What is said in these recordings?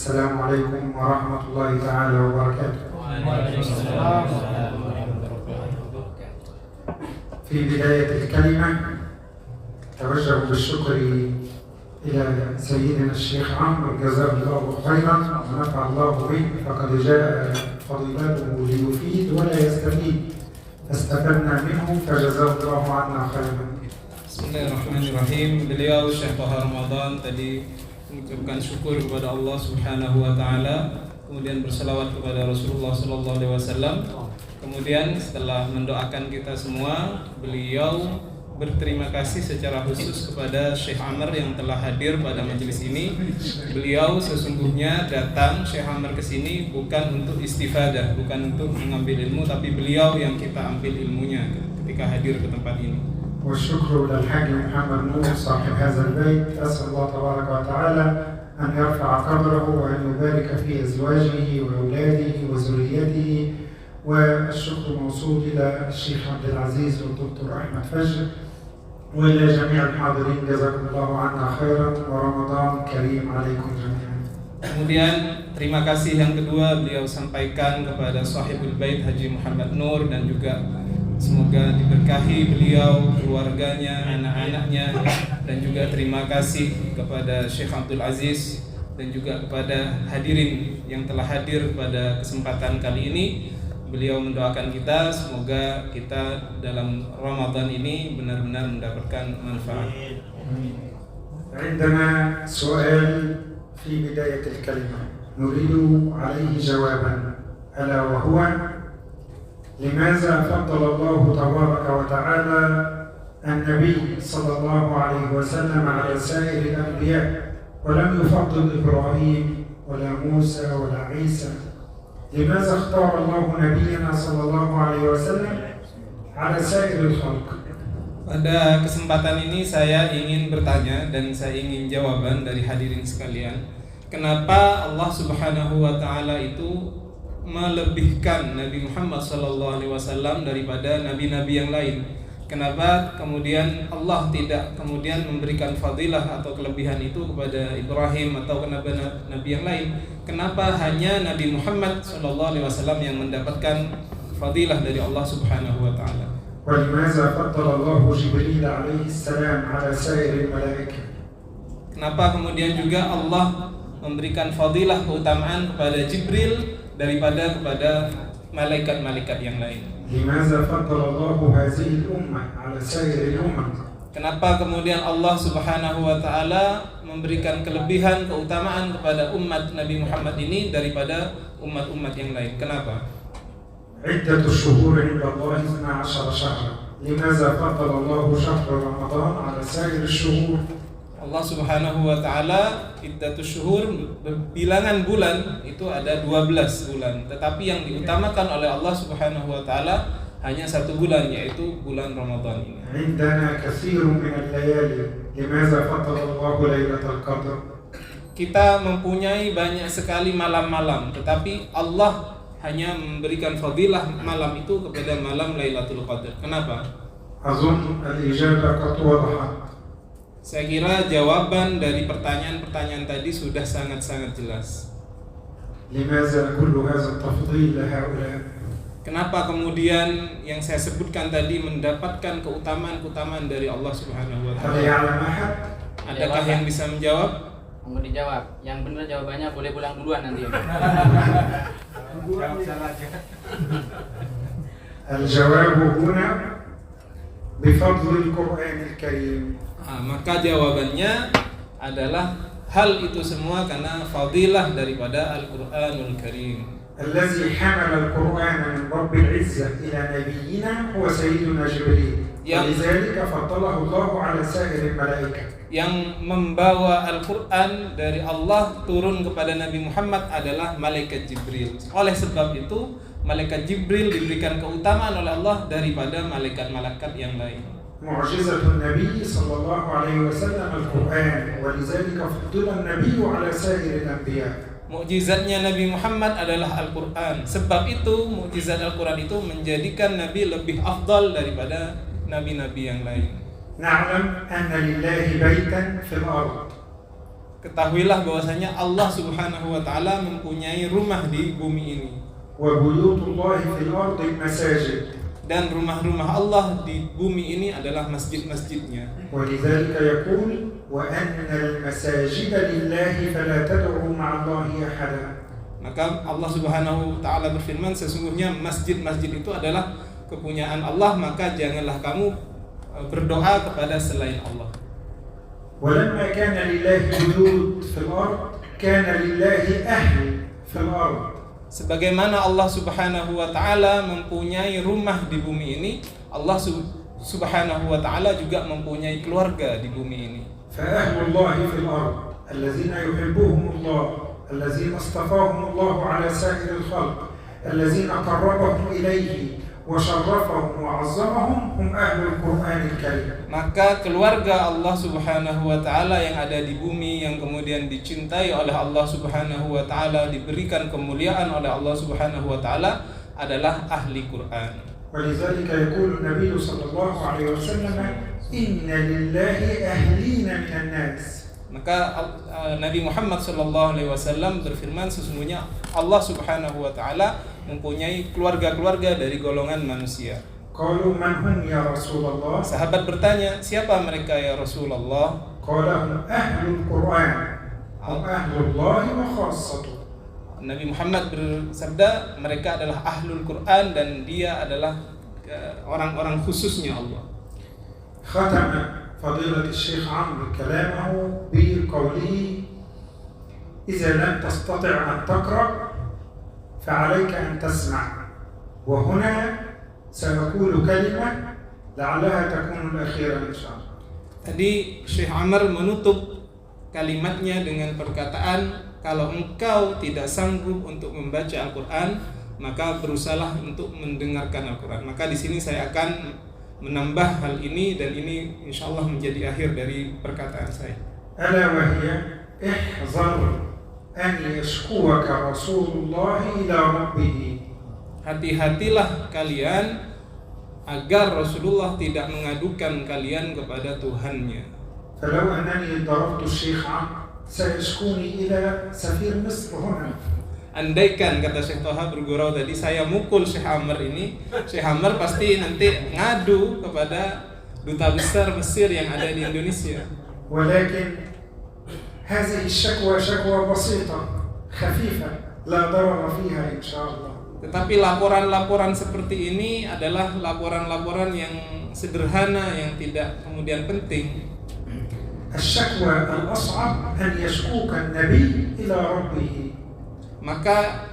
السلام عليكم ورحمة الله تعالى وبركاته. في بداية الكلمة توجه بالشكر إلى سيدنا الشيخ عمرو جزاه الله خيرا ونفع الله به، فقد جاء فضيلته ليفيد ولا يستفيد، فاستفدنا منه فجزاه الله عنا خيرا. Bismillahirrahmanirrahim. Beliau Syekh Toha Ramadan tadi mengucapkan syukur kepada Allah Subhanahu wa taala, kemudian berselawat kepada Rasulullah sallallahu alaihi wasallam. Kemudian setelah mendoakan kita semua, beliau berterima kasih secara khusus kepada Syekh Amr yang telah hadir pada majelis ini. Beliau sesungguhnya datang Syekh Amr ke sini bukan untuk istifadah, bukan untuk mengambil ilmu, tapi beliau yang kita ambil ilmunya ketika hadir ke tempat ini. والشكر للحاج محمد نور صاحب هذا البيت، أسأل الله تبارك وتعالى أن يرفع قدره وأن يبارك في أزواجه وأولاده وذريته. والشكر موصول إلى الشيخ عبد العزيز والدكتور أحمد فجر وإلى جميع الحاضرين، جزاكم الله عنا خيرا ورمضان كريم عليكم جميعا. Kemudian terima kasih yang kedua beliau sampaikan kepada Sahibul Bait Haji Muhammad Nur, dan juga semoga diberkahi beliau, keluarganya, anak-anaknya, dan juga terima kasih kepada Syekh Abdul Aziz dan juga kepada hadirin yang telah hadir pada kesempatan kali ini. Beliau mendoakan kita semoga kita dalam Ramadan ini benar-benar mendapatkan manfaat. عندنا سؤال في بداية الكلمة نريد عليه جوابا، ألا وهو: لماذا فضل الله تبارك وتعالى النبي صلى الله عليه وسلم على سائر الأنبياء ولم يفضل إبراهيم ولا موسى ولا عيسى؟ لماذا اختار الله نبينا صلى الله عليه وسلم على سائر الخلق؟ Pada kesempatan ini saya ingin bertanya dan saya ingin jawaban dari hadirin sekalian. Kenapa Allah Subhanahu wa taala itu melebihkan Nabi Muhammad SAW daripada nabi-nabi yang lain? Kenapa kemudian Allah tidak kemudian memberikan fadilah atau kelebihan itu kepada Ibrahim atau kepada nabi yang lain? Kenapa hanya Nabi Muhammad SAW yang mendapatkan fadilah dari Allah Subhanahu wa taala? ولماذا فضل الله جبريل عليه السلام على سائر الملائكة؟ Kenapa kemudian juga Allah memberikan fadilah keutamaan kepada Jibril daripada kepada malaikat-malaikat yang lain? لماذا فضل الله هذه الأمة على سائر الأمم؟ Kenapa kemudian Allah Subhanahu wa taala memberikan kelebihan keutamaan kepada umat Nabi Muhammad ini daripada umat-umat yang lain? Kenapa? عدة الشهور عند الله 12 شهرا، لماذا فضل الله شهر رمضان على سائر الشهور؟ Allah Subhanahu wa taala iddatus syuhur, bilangan bulan itu ada 12 bulan, tetapi yang diutamakan oleh Allah Subhanahu wa taala hanya satu bulan, yaitu bulan Ramadan ini. عندنا كثير من الليالي، لماذا فضل الله ليلة القدر؟ Kita mempunyai banyak sekali malam-malam, tetapi Allah hanya memberikan fadilah malam itu kepada malam Lailatul Qadar. Kenapa? أظن الإجابة قد وضحت. Saya kira jawaban dari pertanyaan-pertanyaan tadi sudah sangat-sangat jelas. لماذا كل هذا التفضيل لهؤلاء؟ Kenapa kemudian yang saya sebutkan tadi mendapatkan keutamaan-keutamaan dari Allah Subhanahu wa هل taala? يعلم أحد؟ Adakah yang bisa menjawab? Mau dijawab. Yang benar jawabannya boleh pulang duluan nanti. الجواب هنا بفضل القرآن الكريم. Maka jawabannya adalah hal itu semua karena fadilah daripada Al-Qur'anul Karim. الذي حمل القرآن من رب العزة إلى نبينا هو سيدنا جبريل، ولذلك فضله الله على سائر الملائكة. Yang membawa Al-Quran dari Allah turun kepada Nabi Muhammad adalah Malaikat Jibril. Oleh sebab itu, Malaikat Jibril diberikan keutamaan oleh Allah daripada malaikat-malaikat yang lain. معجزة النبي صلى الله عليه وسلم القرآن، ولذلك فضل النبي على سائر الأنبياء. Mukjizatnya Nabi Muhammad adalah Al-Quran. Sebab itu, mukjizat Al-Quran itu menjadikan Nabi lebih afdal daripada nabi-nabi yang lain. نعلم أن لله بيتا في الأرض ketahuilah bahwasanya Allah Subhanahu wa taala mempunyai rumah di bumi ini. وبيوت الله في الأرض المساجد. Dan rumah-rumah Allah di bumi ini adalah masjid-masjidnya. ولذلك يقول وأن المساجد لله فلا تدعوا مع الله أحدا. Maka Allah Subhanahu wa taala berfirman, sesungguhnya masjid-masjid itu adalah kepunyaan Allah, maka janganlah kamu berdoa kepada selain Allah. ولما كان لله بيوت في الأرض كان لله أهل في الأرض. Sebagaimana Allah Subhanahu wa taala mempunyai rumah di bumi ini, Allah Subhanahu wa taala juga mempunyai keluarga di bumi ini. فأهل الله في الأرض الذين يحبهم الله الذين اصطفاهم الله على سائر الخلق الذين قربهم إليه وشرفهم وعظمهم هم أهل القرآن الكريم. Maka keluarga Allah Subhanahu wa taala yang ada di bumi, yang kemudian dicintai oleh Allah Subhanahu wa taala, diberikan kemuliaan oleh Allah Subhanahu wa taala adalah ahli Quran. ولذلك يقول النبي صلى الله عليه وسلم إن لله أهلين من الناس. Maka Nabi Muhammad sallallahu alaihi wasallam berfirman, sesungguhnya Allah Subhanahu wa taala mempunyai keluarga-keluarga dari golongan manusia. قالوا من هم يا رسول الله؟ Sahabat bertanya, siapa mereka ya Rasulullah? قال هم أهل القرآن هم أهل الله وخاصته. Nabi Muhammad bersabda, mereka adalah ahlul Quran dan dia adalah orang-orang khususnya Allah. ختم فضيلة الشيخ عمرو كلامه بقوله إذا لم تستطع أن تقرأ فعليك أن تسمع. وهنا سأقول كلمة لعلها تكون الأخيرة إن شاء الله. Tadi Syekh Amr menutup kalimatnya dengan perkataan, kalau engkau tidak sanggup untuk membaca Al-Quran, maka berusahalah untuk mendengarkan Al-Quran. Maka di sini saya akan menambah hal ini, dan ini insyaallah menjadi akhir dari perkataan saya. ألا وهي احذر أن يشكوك رسول الله إلى ربه. Hati-hatilah kalian agar Rasulullah tidak mengadukan kalian kepada Tuhannya. فلو أنني ضربت الشيخ عمرو سيشكوني إلى سفير مصر هنا. Andaikan, kata Syekh Toha bergurau tadi, saya mukul Syekh Amr ini, Syekh Amr pasti nanti ngadu kepada duta besar Mesir yang ada di Indonesia. ولكن هذه الشكوى شكوى بسيطة خفيفة لا ضرر فيها إن شاء الله. Tetapi laporan-laporan seperti ini adalah laporan-laporan yang sederhana, yang tidak kemudian penting. الشكوى الأصعب أن يشكوك النبي إلى ربه. Maka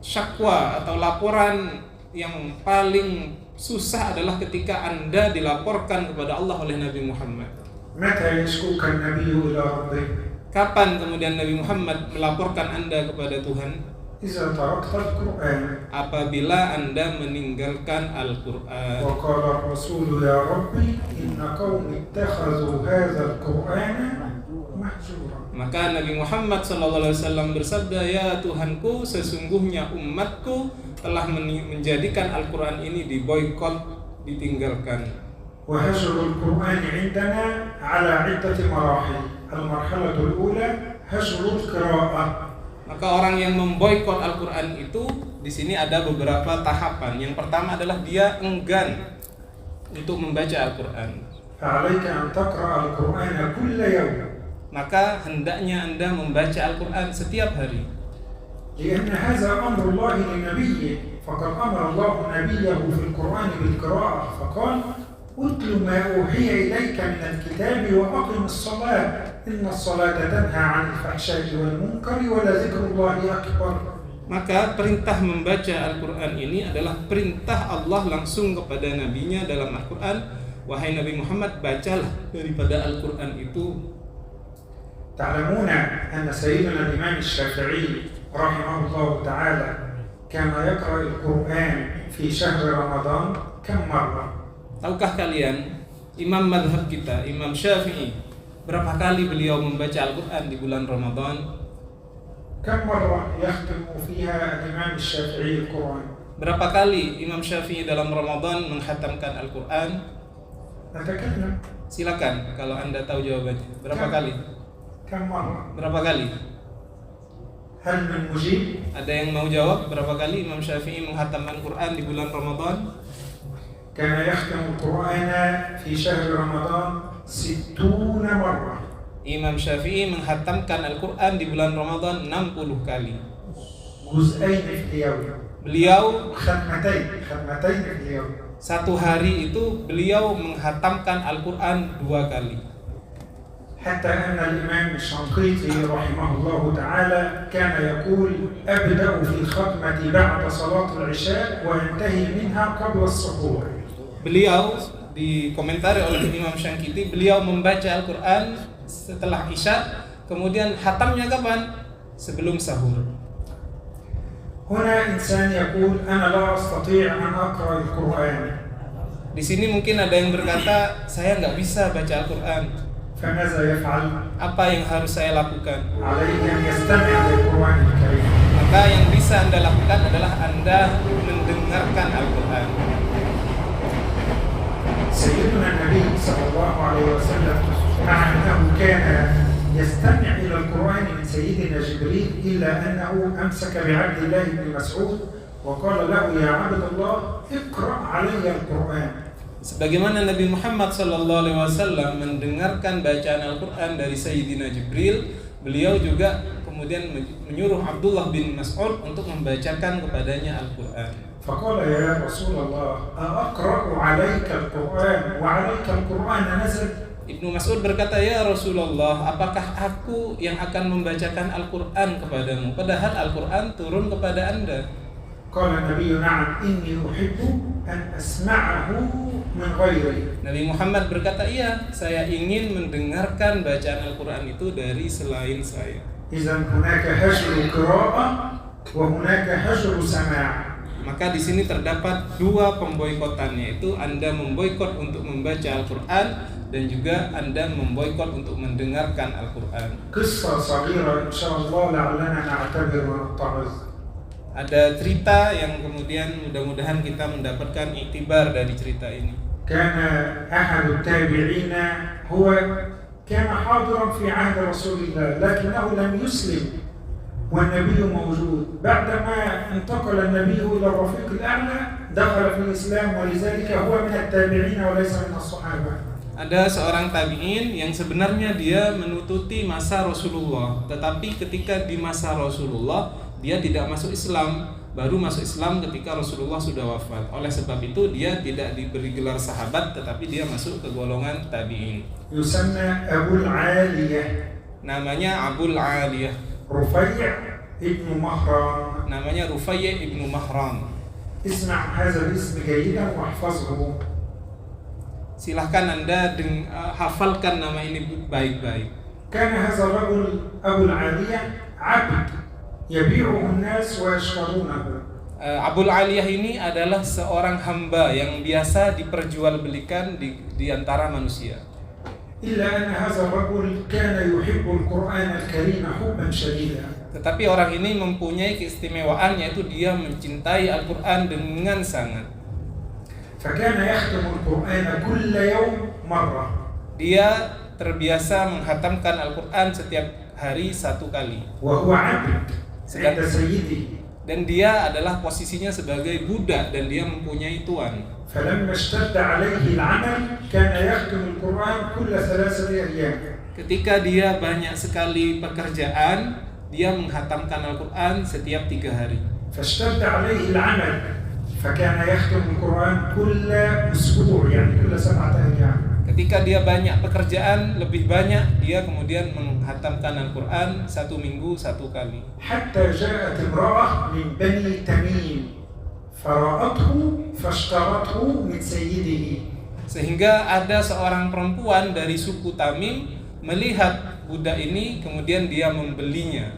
syakwa atau laporan yang paling susah adalah ketika Anda dilaporkan kepada Allah oleh Nabi Muhammad. متى يشكوك النبي إلى ربه؟ Kapan kemudian Nabi Muhammad melaporkan Anda kepada Tuhan? إذا تركت القرآن. Apabila Anda meninggalkan Al-Quran. وقال الرسول يا ربي إن قوم اتخذوا هذا القرآن محجورا. Maka Nabi Muhammad SAW bersabda, ya Tuhanku, sesungguhnya umatku telah menjadikan Al-Quran ini diboikot, ditinggalkan. وهجر القرآن عندنا على عدة مراحل. المرحلة الأولى هجر القراءة. Maka orang yang memboikot Al-Quran itu di sini ada beberapa tahapan. Yang pertama adalah dia enggan untuk membaca Al-Quran. فعليك أن تقرأ القرآن كل يوم. Maka hendaknya Anda membaca Al-Quran setiap hari. لأن هذا أمر الله لنبيه، فقد أمر الله نبيه في القرآن بالقراءة، فقال اتل ما أوحي إليك من الكتاب وأقم الصلاة إن الصلاة تنهى عن الفحشاء والمنكر ولذكر الله أكبر. Maka perintah membaca Al-Quran ini adalah perintah Allah langsung kepada nabinya dalam Al-Quran. Wahai Nabi Muhammad, bacalah daripada Al-Quran itu. تعلمون أن سيدنا الإمام الشافعي رحمه الله تعالى كان يقرأ القرآن في شهر رمضان كم مرة؟ Tahukah kalian, Imam madhab kita, Imam Syafi'i, berapa kali beliau membaca Al-Quran di bulan Ramadan? كم مرة يختم فيها الإمام الشافعي القرآن؟ Berapa kali Imam Syafi'i dalam Ramadan menghatamkan Al-Quran? نتكلم. Silakan kalau Anda tahu jawabannya. Berapa kali? كم مرة؟ Berapa kali? هل من مجيب؟ Ada yang mau jawab berapa kali Imam Syafi'i menghatamkan Quran di bulan Ramadan? كان يختم القرآن في شهر رمضان 60 مرة. Imam Syafi'i menghatamkan Al-Quran di bulan Ramadan 60 kali. جزئين في اليوم. Beliau ختمتين في اليوم. satu hari itu beliau menghatamkan Al-Quran 2 kali. حتى أن الإمام الشنقيطي رحمه الله تعالى كان يقول أبدأ في الختمة بعد صلاة العشاء وينتهي منها قبل السحور. Beliau dikomentari oleh Imam Syankiti, beliau membaca Al-Quran setelah Isya, kemudian khatamnya kapan? Sebelum sahur. هنا إنسان يقول أنا لا أستطيع أن أقرأ القرآن. Di sini mungkin ada yang berkata, saya nggak bisa baca Al-Quran. فماذا يفعل؟ Apa yang harus saya lakukan? عليه أن يستمع للقرآن الكريم. Maka yang bisa Anda lakukan adalah Anda mendengarkan Al-Quran. سيدنا النبي صلى الله عليه وسلم مع أنه كان يستمع إلى القرآن من سيدنا جبريل إلا أنه أمسك بعبد الله بن مسعود وقال له يا عبد الله اقرأ علي القرآن. Sebagaimana Nabi Muhammad SAW mendengarkan bacaan Al-Quran dari Sayyidina Jibril, beliau juga kemudian menyuruh Abdullah bin Mas'ud untuk membacakan kepadanya Al-Quran. فقال يا رسول الله أقرأ عليك القرآن وعليك القرآن نزل. Ibnu Mas'ud berkata, ya Rasulullah, apakah aku yang akan membacakan Al-Quran kepadamu, padahal Al-Quran turun kepada Anda? قال النبي نعم إني أحب أن أسمعه من غيري. Nabi Muhammad berkata, iya, saya ingin mendengarkan bacaan Al-Quran itu dari selain saya. إذن هناك هجر قراءة وهناك هجر سماع. Maka di sini terdapat dua pemboikotan, yaitu Anda memboikot untuk membaca Al-Quran dan juga Anda memboikot untuk mendengarkan Al-Quran. قصة صغيرة إن شاء الله لعلنا نعتبر ونتعظ. Ada cerita yang kemudian mudah-mudahan kita mendapatkan iktibar dari cerita ini. كان أحد التابعين هو كان حاضرا في عهد رسول الله لكنه لم يسلم والنبي موجود. بعدما انتقل النبي إلى الرفيق الأعلى دخل في الإسلام ولذلك هو من التابعين وليس من الصحابة. Ada seorang tabi'in yang sebenarnya dia menututi masa Rasulullah, tetapi ketika di masa Rasulullah dia tidak masuk Islam, baru masuk Islam ketika Rasulullah sudah wafat. Oleh sebab itu dia tidak diberi gelar sahabat, tetapi dia masuk ke golongan tabi'in. يسمى أبو العالية. Namanya Abul Aliyah. رفيع ابن مهران. Namanya Rufai' ibnu Mahram. اسمع هذا الاسم جيدا واحفظه. Silahkan Anda hafalkan nama ini baik-baik. كان هذا الرجل أبو العالية عبد يبيعه الناس ويشترونه. Abul Aliyah ini adalah seorang hamba yang biasa diperjualbelikan di antara manusia. إلا أن هذا الرجل كان يحب القرآن الكريم حبا شديدا. Tetapi orang ini mempunyai keistimewaan, yaitu dia mencintai Al-Quran dengan sangat. فكان يختم القرآن كل يوم مرة. Dia terbiasa menghatamkan Al-Quran setiap hari 1 kali. وهو عبد عند سيده. Dan dia adalah posisinya sebagai budak dan dia mempunyai tuan. فلما اشتد عليه العمل كان يختم القرآن كل 3 أيام. Ketika dia banyak sekali pekerjaan, dia menghatamkan Al-Quran setiap 3 hari. فاشتد عليه العمل فكان يختم القرآن كل أسبوع يعني كل 7 أيام. Ketika dia banyak pekerjaan, lebih banyak, dia kemudian menghatamkan Al-Quran 1 minggu 1 kali. حتى جاءت امرأة من بني تميم فرأته فاشترته من سيده. Sehingga ada seorang perempuan dari suku Tamim melihat budak ini, kemudian dia membelinya.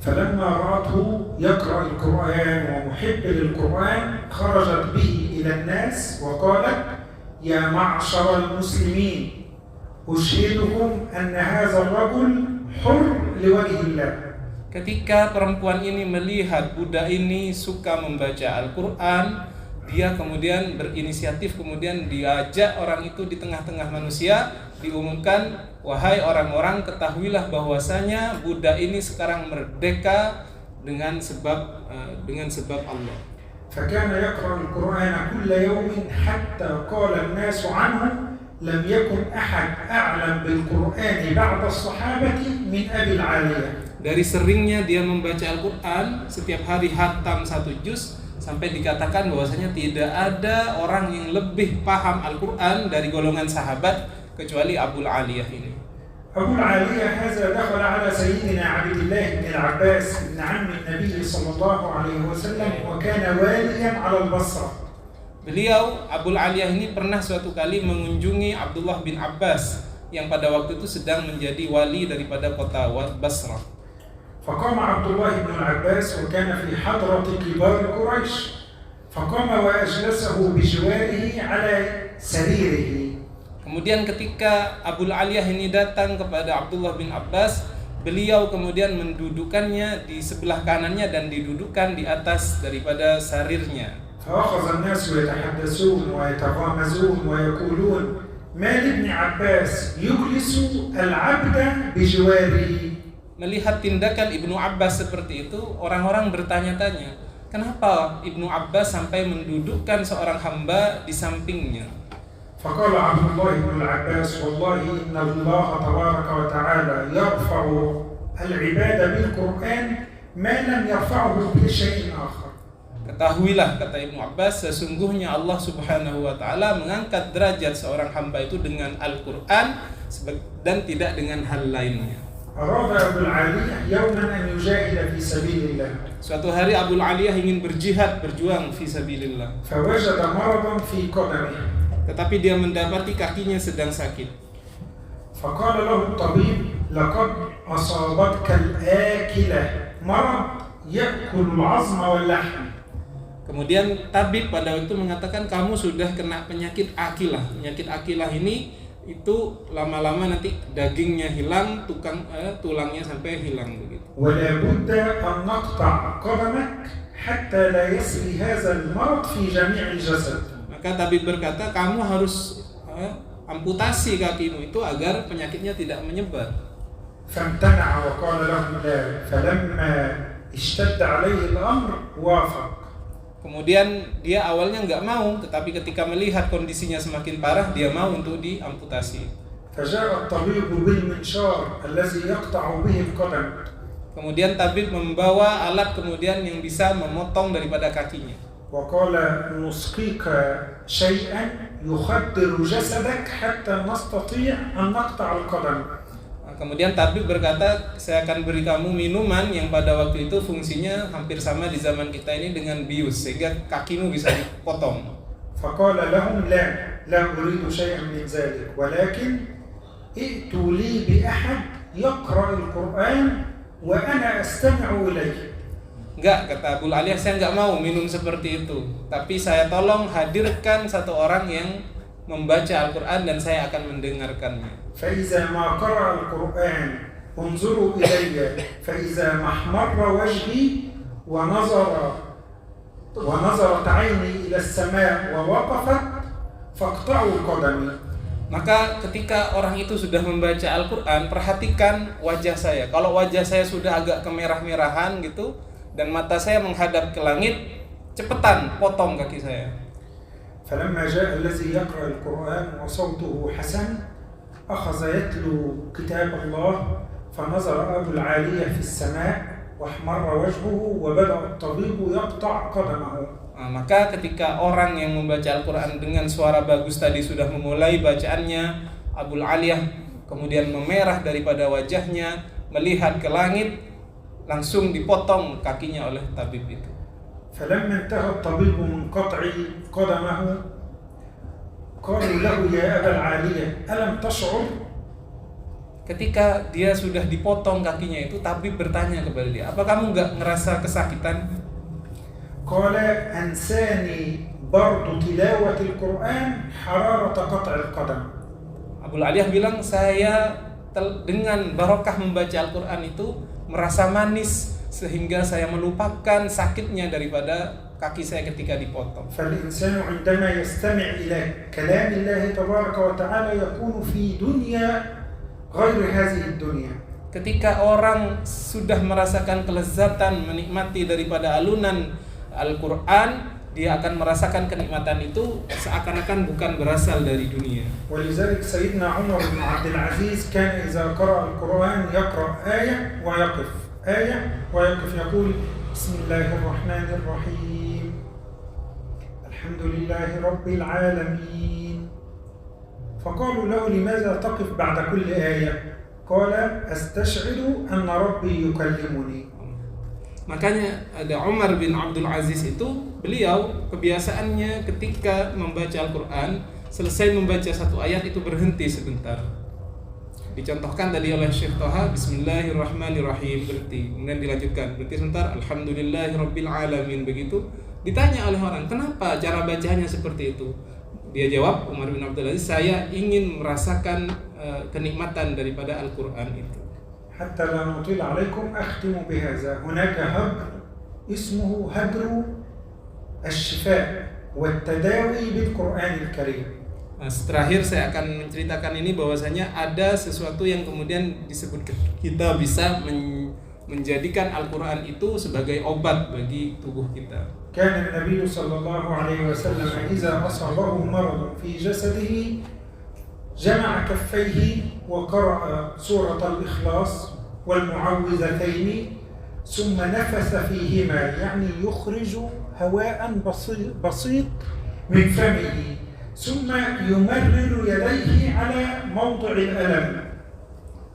فلما رأته يقرأ القرآن ومحب للقرآن خرجت به إلى الناس وقالت يا معشر المسلمين أشهدكم أن هذا الرجل حر لوجه الله. Ketika perempuan ini melihat budak ini suka membaca Al-Quran, dia kemudian berinisiatif, kemudian diajak orang itu di tengah-tengah manusia, diumumkan, wahai orang-orang, ketahuilah bahwasanya Buddha ini sekarang merdeka dengan sebab Allah. فكان يقرأ القرآن كل يوم حتى قال الناس عنه لم يكن أحد أعلم بالقرآن بعد الصحابة من أبي العالية. Dari seringnya dia membaca Al-Quran, setiap hari khatam 1 juz, sampai dikatakan bahwasanya tidak ada orang yang lebih paham Al-Quran dari golongan sahabat kecuali Abul Aliyah ini. أبو العالية هذا دخل على سيدنا عبد الله بن العباس بن عم النبي صلى الله عليه وسلم وكان واليا على البصرة. Beliau Abul Aliyah ini pernah suatu kali mengunjungi Abdullah bin Abbas yang pada waktu itu sedang menjadi wali daripada kota Basrah. فقام عبد الله بن العباس وكان في حضرة كبار قريش فقام وأجلسه بجواره على سريره. Kemudian ketika Abul Aliyah ini datang kepada Abdullah bin Abbas, beliau kemudian mendudukannya di sebelah kanannya dan didudukkan di atas daripada sarirnya. فأخذ الناس يتحدثون ويتغامزون ويقولون ما لابن عباس يجلس العبد بجواره. Melihat tindakan Ibnu Abbas seperti itu, orang-orang bertanya-tanya, kenapa Ibnu Abbas sampai mendudukkan seorang hamba di sampingnya? فقال عبد الله بن العباس والله إن الله تبارك وتعالى يرفع العبادة بالقرآن ما لم يرفعه بشيء آخر. Ketahuilah, kata Ibnu Abbas, sesungguhnya Allah Subhanahu wa taala mengangkat derajat seorang hamba itu dengan Al-Qur'an dan tidak dengan hal lainnya. أراد أبو العالية يوما أن يجاهد في سبيل الله. Suatu hari Abul Aliyah ingin berjuang fi sabilillah. فوجد مرضا في قدمه. Tetapi dia mendapati kakinya sedang sakit. فقال له الطبيب لقد أصابتك الآكلة مرض يأكل العظم واللحم. Kemudian tabib pada waktu itu mengatakan kamu sudah kena penyakit akilah. Penyakit akilah ini itu lama-lama nanti dagingnya hilang, tulangnya sampai hilang begitu. ولا بد أن نقطع قدمك حتى لا يسري هذا المرض في جميع الجسد. Maka tabib berkata kamu harus amputasi kakimu itu agar penyakitnya tidak menyebar. فامتنع وقال له لا فلما اشتد عليه الأمر وافق. Kemudian dia awalnya nggak mau, tetapi ketika melihat kondisinya semakin parah, dia mau untuk diamputasi. فجاء الطبيب بالمنشار الذي يقطع به القدم. Kemudian tabib membawa alat kemudian yang bisa memotong daripada kakinya. وقال نسقيك شيئا يخدر جسدك حتى نستطيع أن نقطع القدم. Kemudian tabib berkata, saya akan beri kamu minuman yang pada waktu itu fungsinya hampir sama di zaman kita ini dengan bius, sehingga kakimu bisa dipotong. فقال لهم لا أريد شيئا من ذلك ولكن ائتوا لي بأحد يقرأ القرآن وأنا أستمع إليه. Enggak, kata Abul Aliyah, saya enggak mau minum seperti itu. Tapi saya tolong hadirkan satu orang yang membaca Al-Quran dan saya akan mendengarkannya. فإذا ما قرأ القرآن انظروا إلي فإذا ما احمر وجهي ونظرت عيني إلى السماء ووقفت فاقطعوا قدمي. Maka ketika orang itu sudah membaca Al-Quran, perhatikan wajah saya. Kalau wajah saya sudah agak kemerah-merahan gitu, dan mata saya menghadap ke langit, cepetan potong kaki saya. فلما جاء الذي يقرأ القرآن وصوته حسن أخذ يتلو كتاب الله فنظر أبو العالية في السماء واحمر وجهه وبدأ الطبيب يقطع قدمه. Maka ketika orang yang membaca Al-Quran dengan suara bagus tadi sudah memulai bacaannya, Abul Aliyah kemudian memerah daripada wajahnya, melihat ke langit, langsung dipotong kakinya oleh tabib itu. فلما انتهى الطبيب من قطع قدمه قالوا له يا أبا العالية ألم تشعر؟ Ketika dia sudah dipotong kakinya itu, tabib bertanya kepada dia, apa kamu nggak ngerasa kesakitan? قال أنساني برد تلاوة القرآن حرارة قطع القدم. Abul Aliyah bilang, saya dengan barokah membaca Al-Quran itu merasa manis sehingga saya melupakan sakitnya daripada kaki saya ketika dipotong. فالإنسان عندما يستمع إلى كلام الله تبارك وتعالى يكون في دنيا غير هذه الدنيا. Ketika orang sudah merasakan kelezatan menikmati daripada alunan Al-Quran, dia akan merasakan kenikmatan itu seakan-akan bukan berasal dari dunia. ولذلك سيدنا عمر بن عبد العزيز كان إذا قرأ القرآن يقرأ آية ويقف يقول بسم الله الرحمن الرحيم الحمد لله رب العالمين. فقالوا له لماذا تقف بعد كل آية؟ قال أستشعر أن ربي يكلمني. Makanya ada Umar bin Abdul Aziz itu, beliau kebiasaannya ketika membaca Al-Quran, selesai membaca satu ayat itu berhenti sebentar. Dicontohkan tadi oleh Syekh Toha, Bismillahirrahmanirrahim, berhenti, kemudian dilanjutkan, berhenti sebentar, Alhamdulillahirabbil alamin. Begitu ditanya oleh orang, kenapa cara bacanya seperti itu? Dia jawab, Umar bin Abdul Aziz, saya ingin merasakan kenikmatan daripada Al-Quran itu. حتى لا نطيل عليكم أختم بهذا. هناك هدر اسمه هدر الشفاء والتداوي بالقرآن الكريم. Terakhir saya akan menceritakan ini bahwasanya ada sesuatu yang kemudian disebutkan kita bisa menjadikan Al-Quran itu sebagai obat bagi tubuh kita. كان النبي صلى الله عليه وسلم إذا أصابه مرض في جسده جمع كفيه وقرأ سورة الإخلاص والمعوذتين ثم نفث فيهما، يعني يخرج هواء بسيط من فمه ثم يمرر يديه على موضع الألم.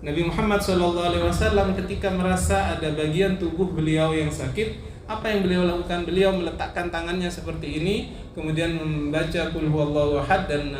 Nabi Muhammad SAW ketika merasa ada bagian tubuh beliau yang sakit, apa yang beliau lakukan? Beliau meletakkan tangannya seperti ini, kemudian membaca Qul huwallahu ahad dan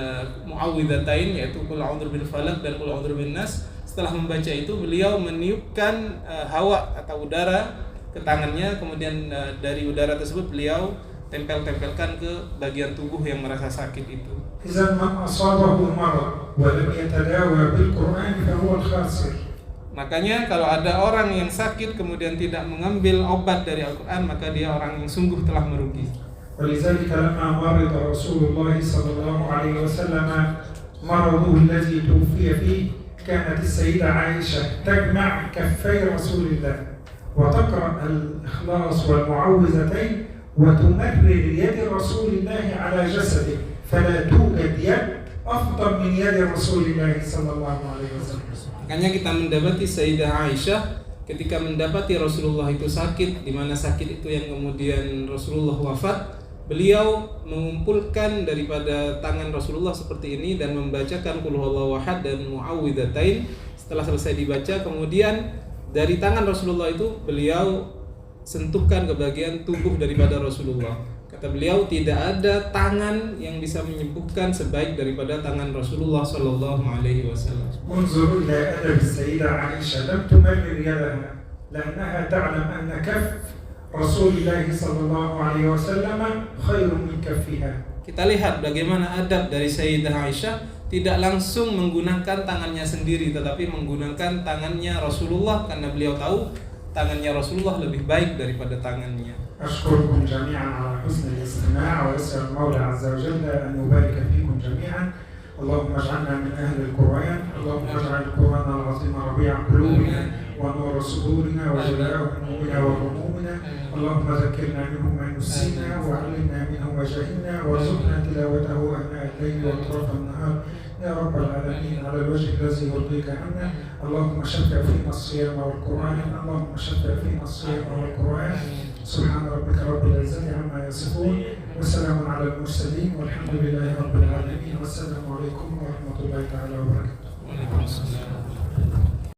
muawwidzatain, yaitu Qul a'udzu bil falaq dan Qul a'udzu bin nas. Setelah membaca itu, beliau meniupkan hawa atau udara ke tangannya, kemudian dari udara tersebut beliau tempelkan ke bagian tubuh yang merasa sakit itu. إذا من أصابه مرض ولم يتداوى بالقرآن فهو الخاسر. Makanya kalau ada orang yang sakit kemudian tidak mengambil obat dari Al-Quran, maka dia orang yang sungguh telah merugi. ولذلك لما مرض رسول الله صلى الله عليه وسلم مرضه الذي توفي فيه كانت السيدة عائشة تجمع كفي رسول الله وتقرأ الإخلاص والمعوذتين وتمرر يد رسول الله على جسده فلا توجد يد أفضل من يد رسول الله صلى الله عليه وسلم. Makanya kita mendapati Sayyidah Aisyah ketika mendapati Rasulullah itu sakit, di mana sakit itu yang kemudian Rasulullah wafat, beliau mengumpulkan daripada tangan Rasulullah seperti ini dan membacakan Qul huwallahu ahad dan muawwidzatain. Setelah selesai dibaca, kemudian dari tangan Rasulullah itu beliau sentuhkan ke bagian tubuh daripada Rasulullah. Kata beliau, tidak ada tangan yang bisa menyembuhkan sebaik daripada tangan Rasulullah sallallahu alaihi wasallam. انظروا إلى أدب السيدة عائشة لم تمرر يدها لأنها تعلم أن كف رسول الله صلى الله عليه وسلم خير من كفها. Kita lihat bagaimana adab dari Sayyidah Aisyah, tidak langsung menggunakan tangannya sendiri tetapi menggunakan tangannya Rasulullah, karena beliau tahu tangannya Rasulullah lebih baik daripada tangannya. أشكركم جميعا على حسن الاستماع وأسأل المولى عز وجل أن يبارك فيكم جميعا. اللهم اجعلنا من أهل القرآن، اللهم اجعل القرآن العظيم ربيع قلوبنا ونور صدورنا وجلاء همومنا وغمومنا. اللهم ذكرنا منه ما نسينا وعلمنا منه ما جهلنا وارزقنا تلاوته آناء الليل وأطراف النهار يا رب العالمين على الوجه الذي يرضيك عنا. اللهم شفع فينا الصيام والقرآن، اللهم شفع فينا الصيام والقرآن. سبحان ربك رب العزة عما يصفون وسلام على المرسلين والحمد لله رب العالمين والسلام عليكم ورحمة الله تعالى وبركاته.